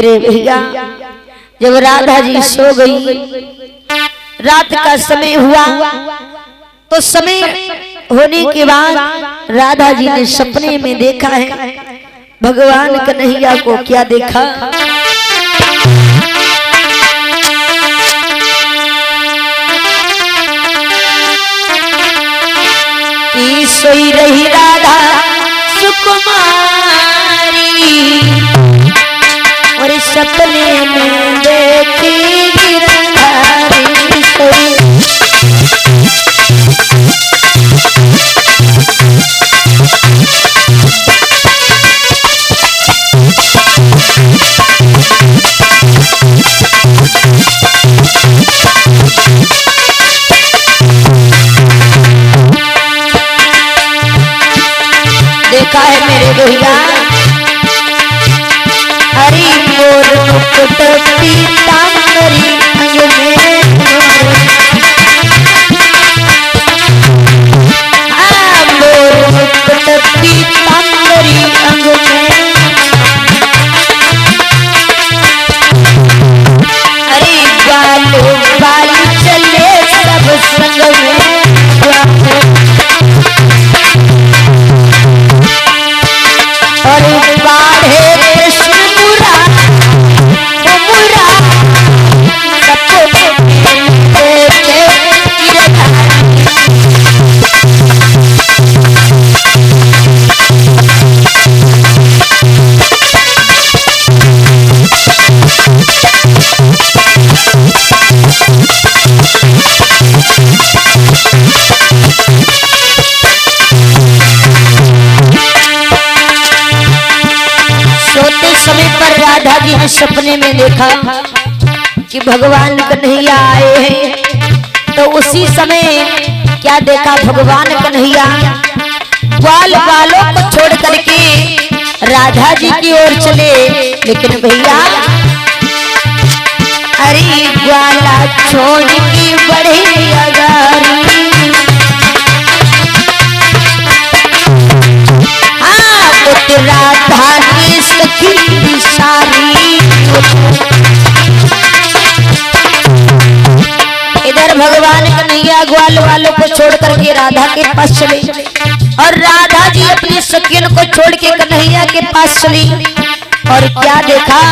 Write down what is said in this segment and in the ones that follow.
मेरे भैया जब राधा जी सो गई, रात का समय हुआ, तो समय होने के बाद राधा जी ने सपने में देखा है भगवान कन्हैया को। क्या देखा? कि सोई रही राधा सुकुमारी और सपने में देखी गिरधारी सोई। देखा है मेरे भैया, हरी मोर मुकुट पीतांबरी अंग में, मोर मुकुट पीतांबरी अंग में, हरी बालू बालू चले सब संग में, और बाढ़े कृष्ण मुरा मुरा सबको देखे समय पर राधा जी ने सपने में देखा कि भगवान कन्हैया आए हैं। तो उसी समय क्या देखा? भगवान कन्हैया ग्वाल बालों को छोड़ करके राधा जी की ओर चले। लेकिन भैया अरे ग्वाला छोड़ की बढ़ी अगारी, राधा की सखी सारी। इधर भगवान कन्हैया ग्वाल वालों को छोड़ करके राधा के पास चले, और राधा जी अपनी सखियन को छोड़ के कन्हैया के पास चली। और क्या देखा?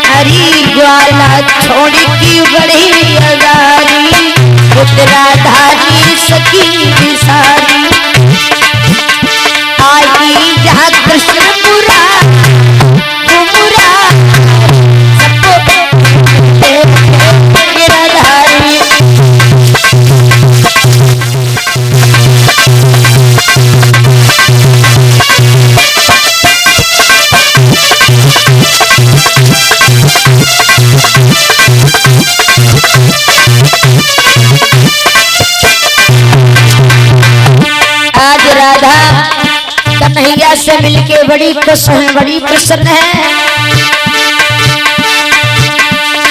हरी ग्वाला छोड़ की बड़ी अगारी, राधा की सखी सारी। आई जहाँ कृष्ण मुरा मुरा सबको गिरधारी। आज राधा कन्हैया से मिलके बड़ी खुश है, बड़ी प्रसन्न है।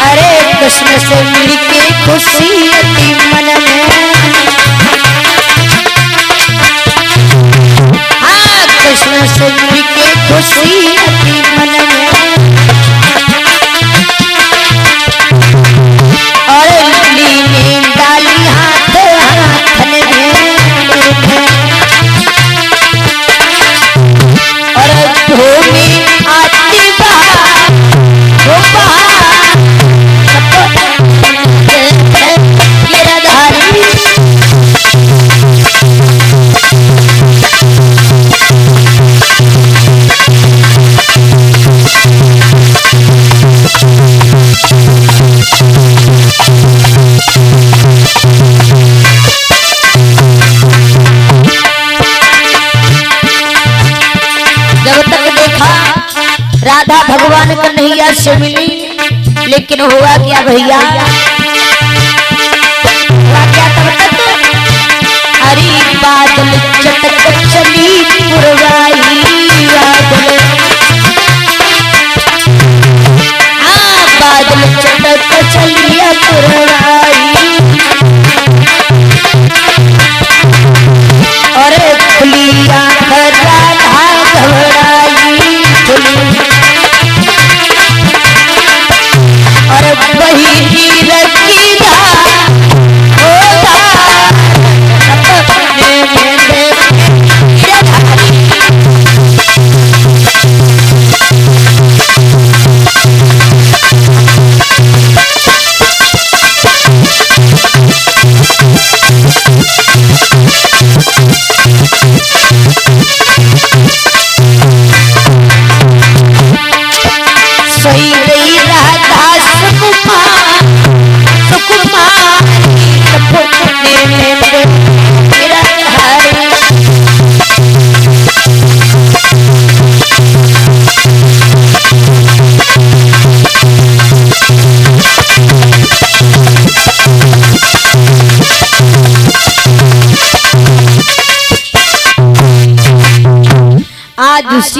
अरे कृष्ण से मिलके खुशी अति मन में, हाँ कृष्ण से मिलके खुशी अति मन में। और लीली डाली हाथ हाथ में, भूमि आती बहार गिरधारी। जब तक देखा राधा भगवान कन्हैया से मिली, लेकिन हुआ क्या भैया? हुआ क्या तब तक? हरी बादल चटक चली पुरवाई, बादल हाँ बादल चटक चली पुरवाई। और खुली आँख राधा घबराई, खुली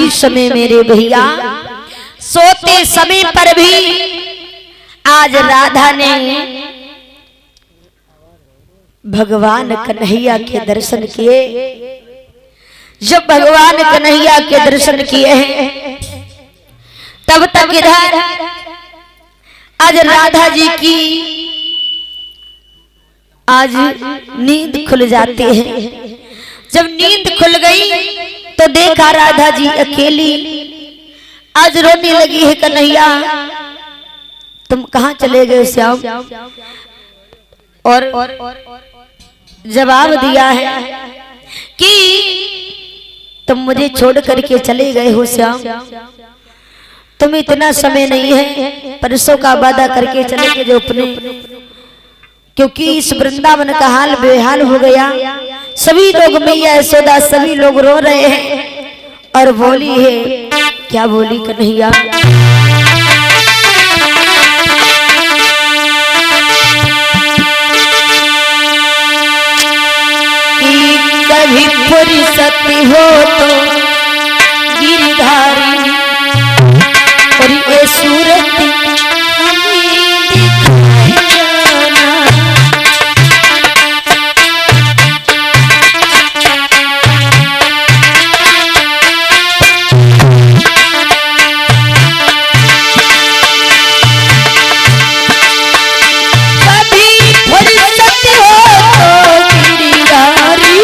उसी समय मेरे भैया सोते समय पर भी आज राधा ने भगवान कन्हैया के दर्शन किए। जब भगवान कन्हैया के दर्शन किए हैं तब तक इधर आज राधा जी की आज नींद खुल जाती है। जब नींद खुल गई तो देखा राधा जी अकेली आज रोने लगी है। कन्हैया तुम कहाँ चले गए श्याम? और जवाब दिया है कि तुम मुझे छोड़ करके चले गए हो श्याम, तुम इतना समय नहीं है, परसों का वादा करके चले गए जो अपने, क्योंकि इस वृंदावन का हाल बेहाल हो गया। सभी लोग मैया यशोदा सभी लोग रो रहे हैं और बोली है, क्या बोली कन्हैया? कभी फुर्सत हो तो गिरधारी और ये सूरत हमें दिखाए जाना। कभी फुर्सत हो तो गिरधारी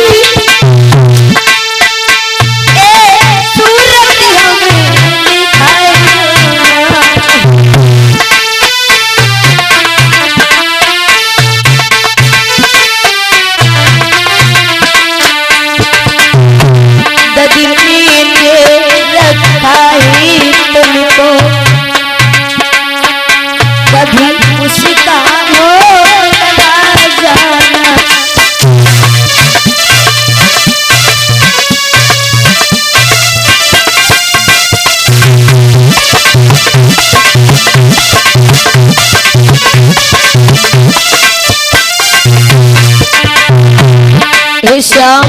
श्याम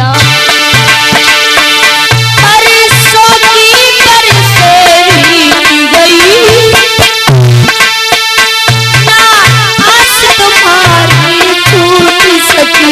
परसों की परसे बीत गई ना आस तुम्हारी छूट सकी।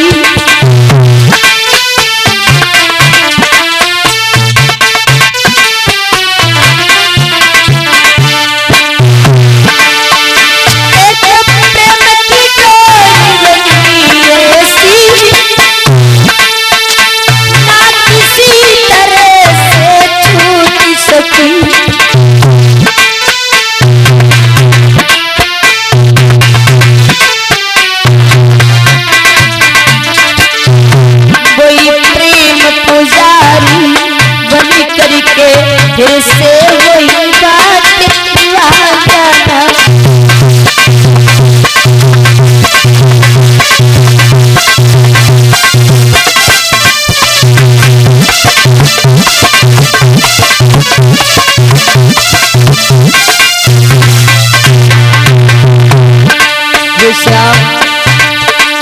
फिर से वही बात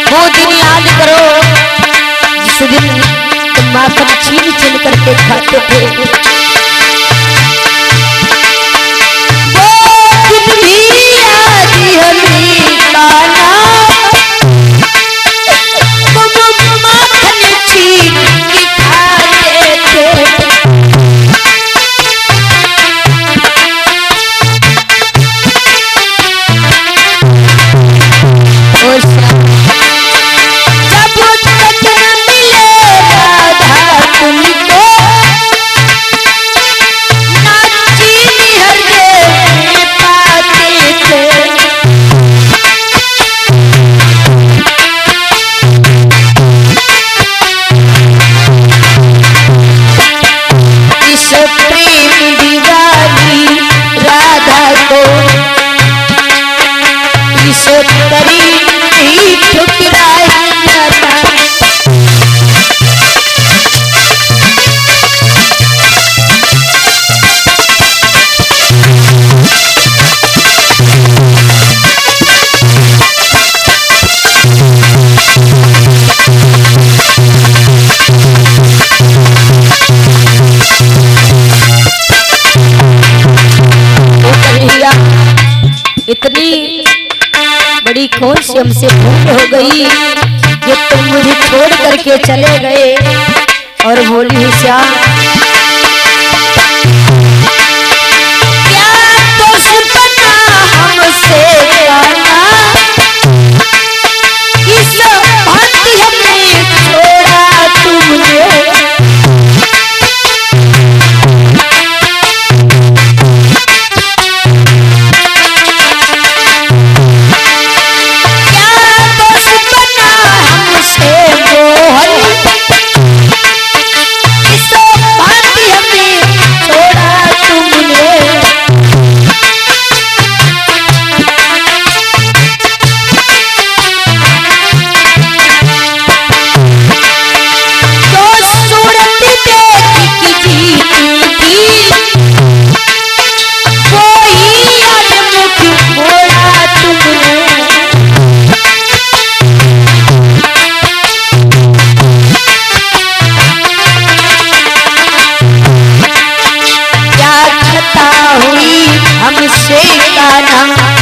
वो दिन याद करो जिस दिन तुम माखन छीन छीन करके खाते थे। बड़ी कौन सी हमसे भूल हो गई कि तुम मुझे छोड़ करके चले गए। और बोली श्याम क्या दोष बना हमसे गाना, इस भांति हमें छोड़ा तुमने।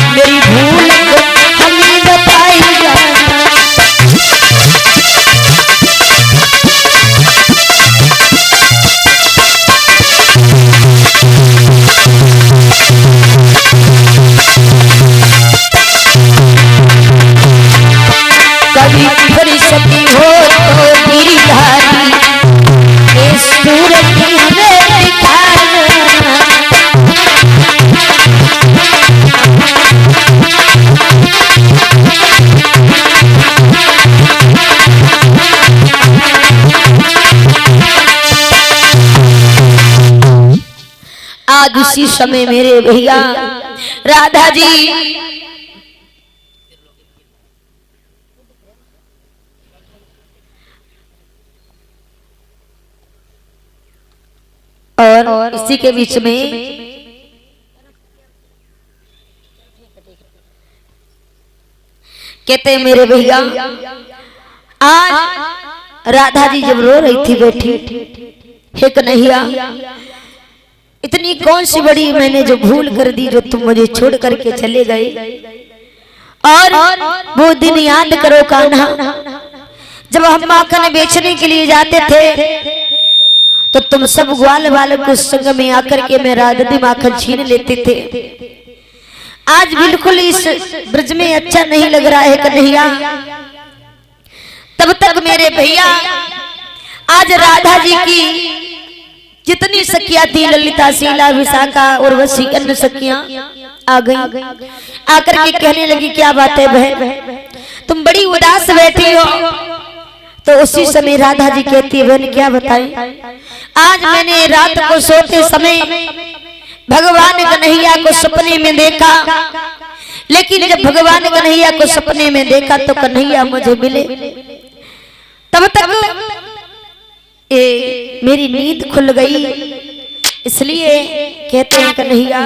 मेरी भूल हमें बताई जाना। कभी फरिश्ती हो तो गिरधारी, ये सूरत हमें दिखाना। आज उसी समय मेरे भैया राधा जी और इसी के बीच में कहते हैं मेरे भैया आज राधा जी जब रो रही थी बैठी, हे कन्हैया इतनी कौन सी बड़ी मैंने जो भूल कर दी जो तुम मुझे छोड़ करके चले गए। और वो दिन याद करो कान्हा, जब हम माखन बेचने के लिए जाते थे तो तुम सब ग्वाल बालक को संग में आकर के मेरा दधी माखन छीन लेते थे। आज बिल्कुल इस ब्रज में अच्छा नहीं लग रहा है कन्हैया। तब तक मेरे भैया आज राधा जी की जितनी सखियां थी, ललिता, शीला, विशाखा और वसी अन्य सखियां आ गई। आकर के कहने लगी क्या बात है बहन, तुम बड़ी उदास बैठी हो। तो उसी समय राधा जी कहती है बहन क्या बताएं, आज मैंने रात को सोते समय भगवान कन्हैया को सपने में देखा, लेकिन जब भगवान कन्हैया को सपने में देखा तो कन्हैया मुझे मिले। तब तक मेरी नींद खुल गई। इसलिए कहते हैं कन्हैया